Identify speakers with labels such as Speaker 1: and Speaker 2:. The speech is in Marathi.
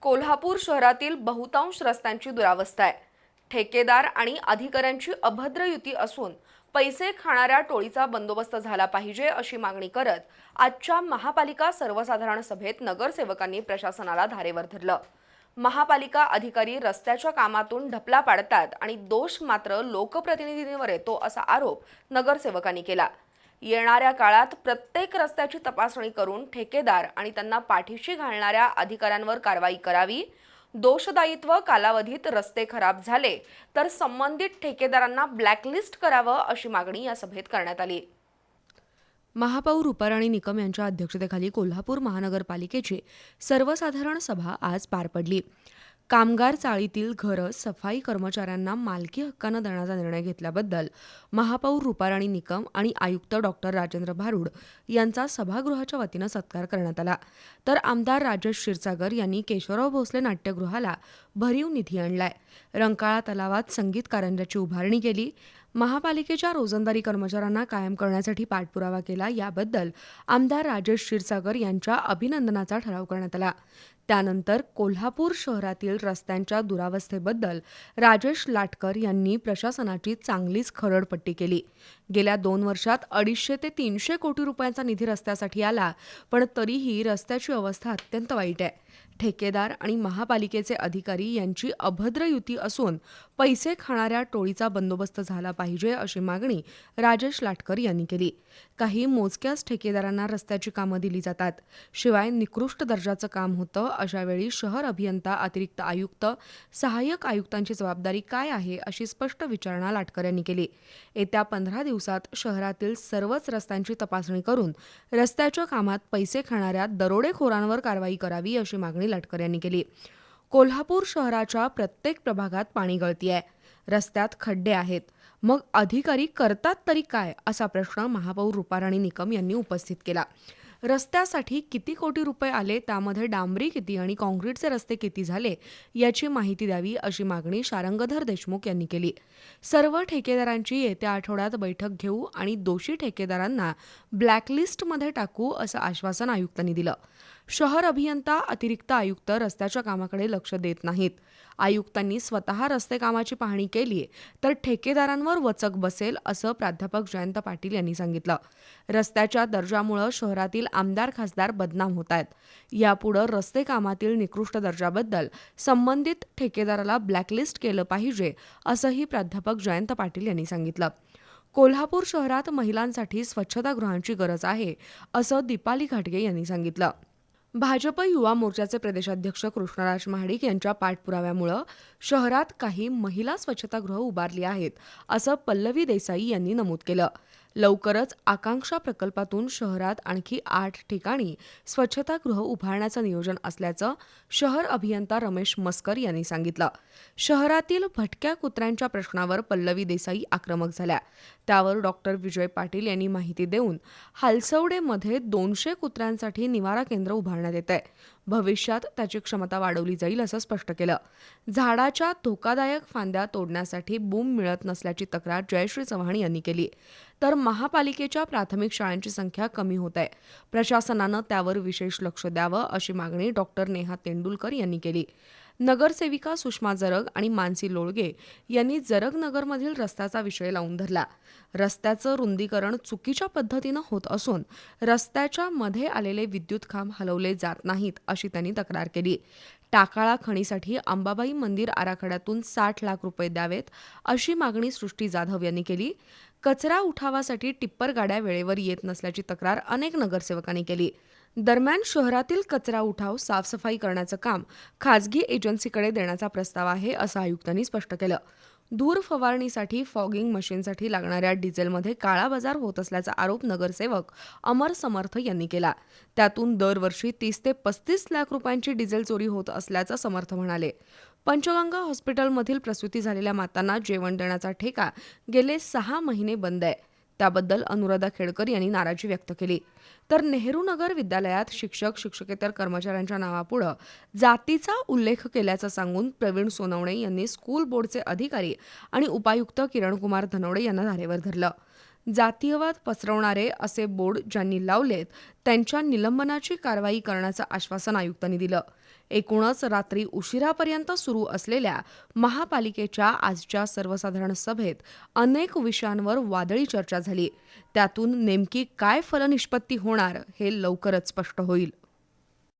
Speaker 1: कोल्हापूर शहरातील बहुतांश रस्त्यांची दुरावस्था आहे. ठेकेदार आणि अधिकाऱ्यांची अभद्र युती असून पैसे खाणाऱ्या टोळीचा बंदोबस्त झाला पाहिजे अशी मागणी करत आजच्या महापालिका सर्वसाधारण सभेत नगरसेवकांनी प्रशासनाला धारेवर धरलं. महापालिका अधिकारी रस्त्याच्या कामातून ढपला पाडतात आणि दोष मात्र लोकप्रतिनिधींवर येतो असा आरोप नगरसेवकांनी केला. येणाऱ्या काळात प्रत्येक रस्त्याची तपासणी करून ठेकेदार आणि त्यांना पाठीशी घालणाऱ्या अधिकाऱ्यांवर कारवाई करावी. दोषदायित्व कालावधीत रस्ते खराब झाले तर संबंधित ठेकेदारांना ब्लॅकलिस्ट करावं अशी मागणी या सभेत करण्यात आली. महापौर रुपाराणी निकम यांच्या अध्यक्षतेखाली कोल्हापूर महानगरपालिकेची सर्वसाधारण सभा आज पार पडली. कामगार चाळीतील घरं सफाई कर्मचाऱ्यांना मालकी हक्कानं देण्याचा निर्णय घेतल्याबद्दल महापौर रुपाराणी निकम आणि आयुक्त डॉक्टर राजेंद्र भारुड यांचा सभागृहाच्या वतीनं सत्कार करण्यात आला. तर आमदार राजेश क्षीरसागर यांनी केशवराव भोसले नाट्यगृहाला भरीव निधी आणलाय. रंकाळा तलावात संगीत कारंज्याची उभारणी केली. महापालिकेच्या रोजंदारी कर्मचाऱ्यांना कायम करण्यासाठी पाठपुरावा केला. याबद्दल आमदार राजेश क्षीरसागर यांच्या अभिनंदनाचा ठराव करण्यात आला. त्यानंतर कोल्हापूर शहरातील रस्त्यांच्या दुरावस्थेबद्दल राजेश लाटकर यांनी प्रशासनाची चांगलीच खरडपट्टी केली. गेल्या 2 वर्षात 250 ते 300 कोटी रुपयांचा निधी रस्त्यासाठी आला, पण तरीही रस्त्याची अवस्था अत्यंत वाईट आहे. ठेकेदार आणि महापालिकेचे अधिकारी यांची अभद्र युती असून पैसे खाणाऱ्या टोळीचा बंदोबस्त झाला पाहिजे अशी मागणी राजेश लाटकर यांनी केली. काही मोजक्याच ठेकेदारांना रस्त्याची कामं दिली जातात. शिवाय निकृष्ट दर्जाचं काम होतं. अशावेळी शहर अभियंता, अतिरिक्त आयुक्त, सहाय्यक आयुक्तांची जबाबदारी काय आहे अशी स्पष्ट विचारणा लाटकर यांनी केली. येत्या 15 दिवसात शहरातील सर्वच रस्त्यांची तपासणी करून रस्त्याच्या कामात पैसे खाणाऱ्या दरोडेखोरांवर कारवाई करावी अशी मागणी लाटकर यांनी केली. कोल्हापूर शहराच्या प्रत्येक प्रभागात पाणी गळती आहे. रस्त्यात खड्डे आहेत. मग अधिकारी करतात तरी काय असा प्रश्न महापौर रुपाराणी निकम यांनी उपस्थित केला. रस्त्यासाठी किती कोटी रुपये आले, त्यामध्ये डांबरी किती आणि काँक्रीटचे रस्ते किती झाले याची माहिती द्यावी अशी मागणी शारंगधर देशमुख यांनी केली. सर्व ठेकेदारांची येत्या आठवड्यात बैठक घेऊ आणि दोषी ठेकेदारांना ब्लॅकलिस्टमध्ये टाकू असं आश्वासन आयुक्तांनी दिलं. शहर अभियंता, अतिरिक्त आयुक्त रस्त्याच्या कामाकडे लक्ष देत नाहीत. आयुक्तांनी स्वतः रस्ते कामाची पाहणी केली तर ठेकेदारांवर वचक बसेल असं प्राध्यापक जयंत पाटील यांनी सांगितलं. रस्त्याच्या दर्जामुळे शहरातील आमदार खासदार बदनाम होत आहेत. यापुढे रस्ते कामातील निकृष्ट दर्जाबद्दल संबंधित ठेकेदाराला ब्लॅकलिस्ट केलं पाहिजे असंही प्राध्यापक जयंत पाटील यांनी सांगितलं. कोल्हापूर शहरात महिलांसाठी स्वच्छतागृहांची गरज आहे असं दीपाली घाटगे यांनी सांगितलं. भाजप युवा मोर्चाचे प्रदेशाध्यक्ष कृष्णराज महाडिक यांच्या पाठपुराव्यामुळे शहरात काही महिला स्वच्छतागृह उभारली आहेत असं पल्लवी देसाई यांनी नमूद केलं. लवकरच आकांक्षा प्रकल्पातून शहरात आणखी 8 ठिकाणी स्वच्छतागृह उभारण्याचं नियोजन असल्याचं शहर अभियंता रमेश मस्कर यांनी सांगितलं. शहरातील भटक्या कुत्र्यांच्या प्रश्नावर पल्लवी देसाई आक्रमक झाल्या. त्यावर डॉक्टर विजय पाटील यांनी माहिती देऊन हालसवडेमध्ये 200 कुत्र्यांसाठी निवारा केंद्र उभारण्यात येत आहे. भविष्यात त्याची क्षमता वाढवली जाईल असं स्पष्ट केलं. झाडाच्या धोकादायक फांद्या तोडण्यासाठी बूम मिळत नसल्याची तक्रार जयश्री चव्हाण यांनी केली. तर महापालिकेच्या प्राथमिक शाळांची संख्या कमी होत आहे. प्रशासनानं त्यावर विशेष लक्ष द्यावं अशी मागणी डॉक्टर नेहा तेंडुलकर यांनी केली. नगरसेविका सुषमा जरग आणि मानसी लोळगे यांनी जरग नगरमधील रस्त्याचा विषय लावून धरला. रस्त्याचं रुंदीकरण चुकीच्या पद्धतीनं होत असून रस्त्याच्या मध्ये आलेले विद्युत खांब हलवले जात नाहीत अशी त्यांनी तक्रार केली. टाकाळा खणीसाठी अंबाबाई मंदिर आराखड्यातून 60 लाख रुपये द्यावेत अशी मागणी सृष्टी जाधव यांनी केली. कचरा उठावासाठी टिप्पर गाड्या वेळेवर येत नसल्याची तक्रार अनेक नगरसेवकांनी केली. दरम्यान शहरातील कचरा उठाव, साफसफाई करण्याचं काम खासगी एजन्सीकडे देण्याचा प्रस्ताव आहे असं आयुक्तांनी स्पष्ट केलं. धूर फवारणीसाठी फॉगिंग मशीनसाठी लागणाऱ्या डिझेलमध्ये काळाबाजार होत असल्याचा आरोप नगरसेवक अमर समर्थ यांनी केला. त्यातून दरवर्षी 30 ते 35 लाख रुपयांची डिझेल चोरी होत असल्याचं समर्थ म्हणाले. पंचगंगा हॉस्पिटलमधील प्रसूती झालेल्या मातांना जेवण देण्याचा ठेका गेले 6 महिने बंद आहे. त्याबद्दल अनुराधा खेडकर यांनी नाराजी व्यक्त केली. तर नेहरू नगर विद्यालयात शिक्षक, शिक्षकेतर कर्मचाऱ्यांच्या नावापुढे जातीचा उल्लेख केल्याचं सांगून प्रवीण सोनवणे यांनी स्कूल बोर्डचे अधिकारी आणि उपायुक्त किरणकुमार धनवडे यांना धारेवर धरलं. जातीयवाद पसरवणारे असे बोर्ड ज्यांनी लावलेत त्यांच्या निलंबनाची कारवाई करण्याचं आश्वासन आयुक्तांनी दिलं. एकूणच रात्री उशिरापर्यंत सुरू असलेल्या महापालिकेच्या आजच्या सर्वसाधारण सभेत अनेक विषयांवर वादळी चर्चा झाली. त्यातून नेमकी काय फलनिष्पत्ती होणार हे लवकरच स्पष्ट होईल.